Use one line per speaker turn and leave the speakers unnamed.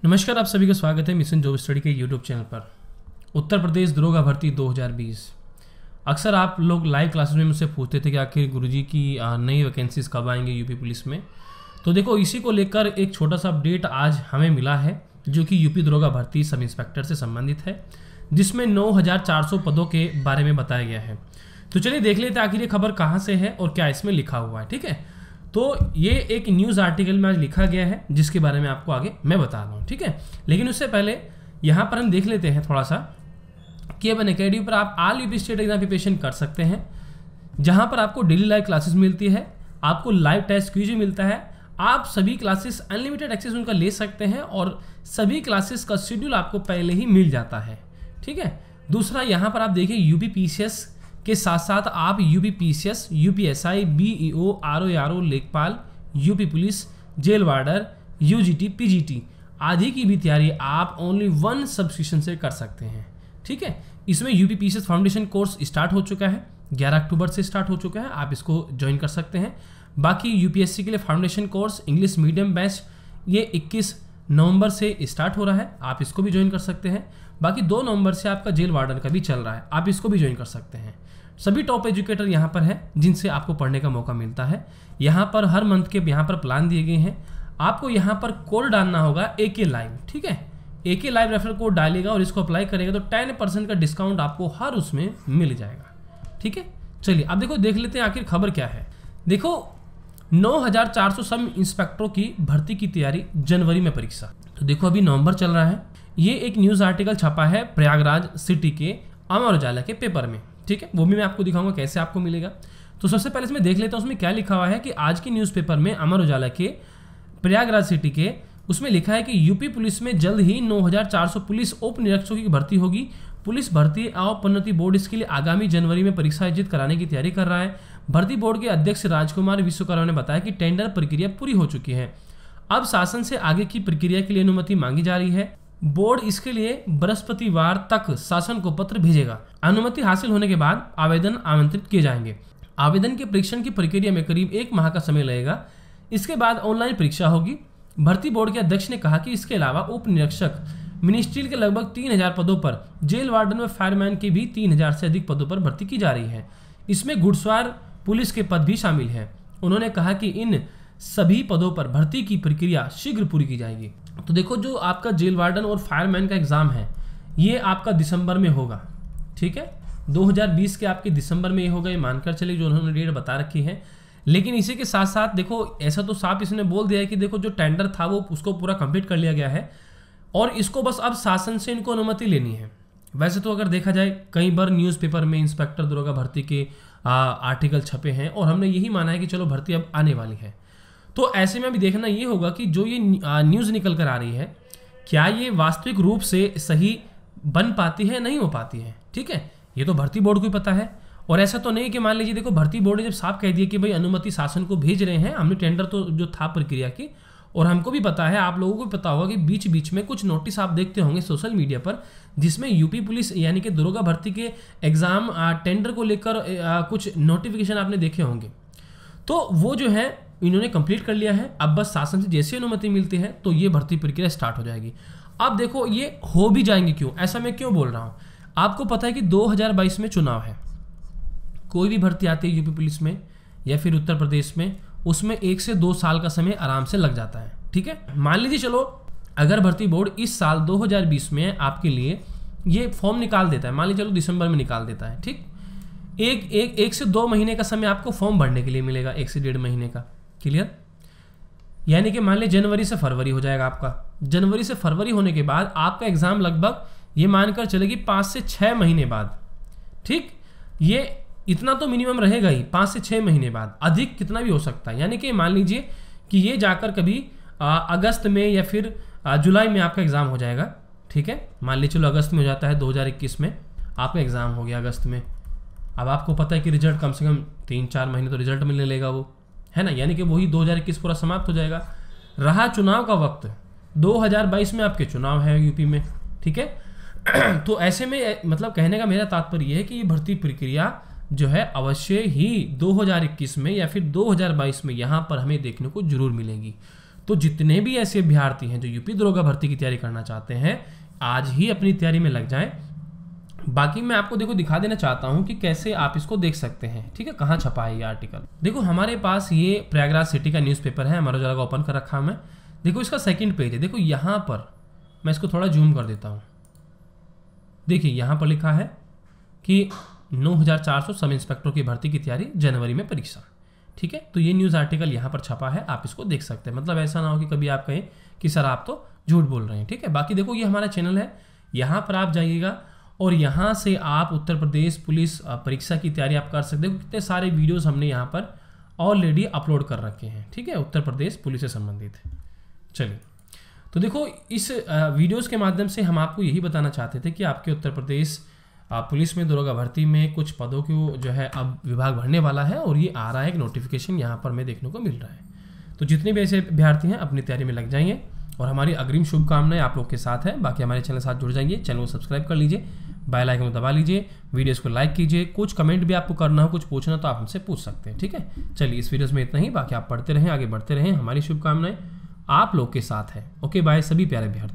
नमस्कार, आप सभी का स्वागत है मिशन जॉब स्टडी के यूट्यूब चैनल पर। उत्तर प्रदेश दरोगा भर्ती 2020। अक्सर आप लोग लाइव क्लासेस में मुझसे पूछते थे कि आखिर गुरुजी की नई वैकेंसीज कब आएंगे यूपी पुलिस में। तो देखो, इसी को लेकर एक छोटा सा अपडेट आज हमें मिला है जो कि यूपी दरोगा भर्ती सब इंस्पेक्टर से संबंधित है, जिसमें 9400 पदों के बारे में बताया गया है। तो चलिए देख लेते हैं आखिर ये खबर कहाँ से है और क्या इसमें लिखा हुआ है। ठीक है, तो ये एक न्यूज़ आर्टिकल में आज लिखा गया है जिसके बारे में आपको आगे मैं बता रहा हूँ। ठीक है, लेकिन उससे पहले यहाँ पर हम देख लेते हैं थोड़ा सा कि अपन अकेडमी पर आप all UP state exam preparation कर सकते हैं, जहाँ पर आपको डेली लाइव क्लासेस मिलती है, आपको लाइव टेस्ट क्विज मिलता है, आप सभी क्लासेस अनलिमिटेड एक्सेस उनका ले सकते हैं और सभी क्लासेस का शेड्यूल आपको पहले ही मिल जाता है। ठीक है, दूसरा यहाँ पर आप देखिए यूपी पीसीएस के साथ साथ आप UP PCS, UPSI, BEO, RO, लेखपाल, UP police, jail warder, UGT, PGT आदि की भी तैयारी आप ओनली वन सब्सक्रिप्शन से कर सकते हैं। ठीक है, इसमें UP PCS foundation course start हो चुका है, 11 अक्टूबर से स्टार्ट हो चुका है, आप इसको ज्वाइन कर सकते हैं। बाकी यूपीएससी के लिए foundation course English medium batch ये 21 नवंबर से स्टार्ट हो रहा है, आप इसको भी ज्वाइन कर सकते हैं। बाकी 2 नवंबर से आपका जेल वार्डन का भी चल रहा है, आप इसको भी ज्वाइन कर सकते हैं। सभी टॉप एजुकेटर यहाँ पर हैं जिनसे आपको पढ़ने का मौका मिलता है। यहाँ पर हर मंथ के यहाँ पर प्लान दिए गए हैं। आपको यहाँ पर कोड डालना होगा AK लाइव। ठीक है, AK लाइव रेफरल कोड डालेगा और इसको अप्लाई करेगा तो 10% का डिस्काउंट आपको हर उसमें मिल जाएगा। ठीक है, चलिए अब देखो देख लेते हैं आखिर खबर क्या है। देखो, 9400 सब इंस्पेक्टरों की भर्ती की तैयारी, जनवरी में परीक्षा। तो देखो अभी नवंबर चल रहा है। ये एक न्यूज़ आर्टिकल छपा है प्रयागराज सिटी के अमर उजाला के पेपर में। ठीक है, वो भी मैं आपको दिखाऊंगा कैसे आपको मिलेगा। तो सबसे पहले इसमें देख लेता हूँ उसमें क्या लिखा हुआ है कि आज की न्यूज़पेपर में अमर उजाला के प्रयागराज सिटी के उसमें लिखा है कि यूपी पुलिस में जल्द ही 9400 पुलिस उप निरीक्षकों की भर्ती होगी। पुलिस भर्ती और पदोन्नति बोर्ड इसके लिए आगामी जनवरी में परीक्षा आयोजित कराने की तैयारी कर रहा है। भर्ती बोर्ड के अध्यक्ष राजकुमार विश्वकर्मा ने बताया कि टेंडर प्रक्रिया पूरी हो चुकी है, अब शासन से आगे की प्रक्रिया के लिए अनुमति मांगी जा रही है। बोर्ड इसके लिए बृहस्पतिवार तक शासन को पत्र भेजेगा। अनुमति हासिल होने के बाद आवेदन आमंत्रित किए जाएंगे। आवेदन के परीक्षण की प्रक्रिया में करीब 1 माह का समय लगेगा। इसके बाद ऑनलाइन परीक्षा होगी। भर्ती बोर्ड के अध्यक्ष ने कहा कि इसके अलावा उप निरीक्षक, मिनिस्ट्रियल के लगभग 3000 पदों पर, जेल वार्डन व फायरमैन के भी 3000 से अधिक पदों पर भर्ती की जा रही है। इसमें घुड़सवार पुलिस के पद भी शामिल हैं। उन्होंने कहा कि इन सभी पदों पर भर्ती की प्रक्रिया शीघ्र पूरी की जाएगी। तो देखो, जो आपका जेल वार्डन और फायरमैन का एग्जाम है ये आपका दिसंबर में होगा। ठीक है, 2020 के आपके दिसंबर में ये होगा, ये मानकर चलिए जो उन्होंने डेट बता रखी है। लेकिन इसी के साथ साथ देखो, ऐसा तो साफ इसने बोल दिया है कि देखो जो टेंडर था वो उसको पूरा कंप्लीट कर लिया गया है और इसको बस अब शासन से इनको अनुमति लेनी है। वैसे तो अगर देखा जाए कई बार न्यूज़पेपर में इंस्पेक्टर दरोगा भर्ती के आर्टिकल छपे हैं और हमने यही माना है कि चलो भर्ती अब आने वाली है। तो ऐसे में अभी देखना ये होगा कि जो ये न्यूज़ निकल कर आ रही है क्या ये वास्तविक रूप से सही बन पाती है, नहीं हो पाती है। ठीक है, ये तो भर्ती बोर्ड को ही पता है। और ऐसा तो नहीं कि मान लीजिए देखो भर्ती बोर्ड ने जब साफ कह दिया कि भाई अनुमति शासन को भेज रहे हैं, हमने टेंडर तो जो था प्रक्रिया की, और हमको भी पता है, आप लोगों को भी पता होगा कि बीच बीच में कुछ नोटिस आप देखते होंगे सोशल मीडिया पर जिसमें यूपी पुलिस यानी कि दरोगा भर्ती के एग्जाम टेंडर को लेकर कुछ नोटिफिकेशन आपने देखे होंगे। तो वो जो है इन्होंने कंप्लीट कर लिया है। अब बस शासन से जैसे अनुमति मिलती है तो ये भर्ती प्रक्रिया स्टार्ट हो जाएगी। अब देखो ये हो भी जाएंगे क्यों, ऐसा मैं क्यों बोल रहा हूँ। आपको पता है कि 2022 में चुनाव है। कोई भी भर्ती आती है यूपी पुलिस में या फिर उत्तर प्रदेश में, उसमें 1 से 2 साल का समय आराम से लग जाता है। ठीक है, मान लीजिए चलो अगर भर्ती बोर्ड इस साल 2020 में आपके लिए ये फॉर्म निकाल देता है, मान लीजिए चलो दिसंबर में निकाल देता है। ठीक, एक से 2 महीने का समय आपको फॉर्म भरने के लिए मिलेगा, 1 से 1.5 महीने का। क्लियर, यानी कि मान लीजिए जनवरी से फरवरी हो जाएगा आपका। जनवरी से फरवरी होने के बाद आपका एग्जाम लगभग ये मानकर चलेगी 5 से 6 महीने बाद। ठीक, ये इतना तो मिनिमम रहेगा ही, 5 से 6 महीने बाद, अधिक कितना भी हो सकता है। यानी कि मान लीजिए कि ये जाकर कभी अगस्त में या फिर जुलाई में आपका एग्जाम हो जाएगा। ठीक है, मान लीजिए चलो अगस्त में हो जाता है, 2021 में आपका एग्जाम हो गया अगस्त में। अब आपको पता है कि रिजल्ट कम से कम 3-4 महीने तो रिजल्ट मिलने लगेगा वो, है ना, यानी कि वही 2021 पूरा समाप्त हो जाएगा। रहा चुनाव का वक्त, 2022 में आपके चुनाव है यूपी में। ठीक है, तो ऐसे में मतलब कहने का मेरा तात्पर्य यह है कि ये भर्ती प्रक्रिया जो है अवश्य ही 2021 में या फिर 2022 में यहाँ पर हमें देखने को जरूर मिलेगी। तो जितने भी ऐसे अभ्यर्थी हैं जो यूपी दरोगा भर्ती की तैयारी करना चाहते हैं, आज ही अपनी तैयारी में लग जाएं। बाकी मैं आपको देखो दिखा देना चाहता हूं कि कैसे आप इसको देख सकते हैं। ठीक है, कहाँ छपा है ये आर्टिकल। देखो हमारे पास ये प्रयागराज सिटी का न्यूज़पेपर है, अमर उजाला का ओपन कर रखा मैं। देखो इसका सेकंड पेज है। देखो यहाँ पर मैं इसको थोड़ा जूम कर देता हूँ। देखिए यहाँ पर लिखा है कि 9400 सब इंस्पेक्टर की भर्ती की तैयारी, जनवरी में परीक्षा। ठीक है, तो ये न्यूज़ आर्टिकल यहाँ पर छपा है, आप इसको देख सकते हैं। मतलब ऐसा ना हो कि कभी आप कहें कि सर आप तो झूठ बोल रहे हैं। ठीक है, बाकी देखो ये हमारा चैनल है, यहाँ पर आप जाइएगा और यहाँ से आप उत्तर प्रदेश पुलिस परीक्षा की तैयारी आप कर सकते हो। कितने सारे वीडियोस हमने यहाँ पर ऑलरेडी अपलोड कर रखे हैं। ठीक है, उत्तर प्रदेश पुलिस से संबंधित। चलिए, तो देखो इस वीडियोस के माध्यम से हम आपको यही बताना चाहते थे कि आपके उत्तर प्रदेश पुलिस में दरोगा भर्ती में कुछ पदों को जो है अब विभाग भरने वाला है और ये आ रहा है एक नोटिफिकेशन यहाँ पर हमें देखने को मिल रहा है। तो जितने भी ऐसे अभ्यर्थी हैं अपनी तैयारी में लग जाइए और हमारी अग्रिम शुभकामनाएं आप लोग के साथ है। बाकी हमारे चैनल के साथ जुड़ जाइए, चैनल को सब्सक्राइब कर लीजिए, बेल आइकन को दबा लीजिए, वीडियोस को लाइक कीजिए। कुछ कमेंट भी आपको करना हो, कुछ पूछना तो आप हमसे पूछ सकते हैं। ठीक है, चलिए इस वीडियोस में इतना ही। बाकी आप पढ़ते रहें, आगे बढ़ते रहें, हमारी शुभकामनाएं आप लोग के साथ है। ओके बाय सभी प्यारे अभ्यर्थी।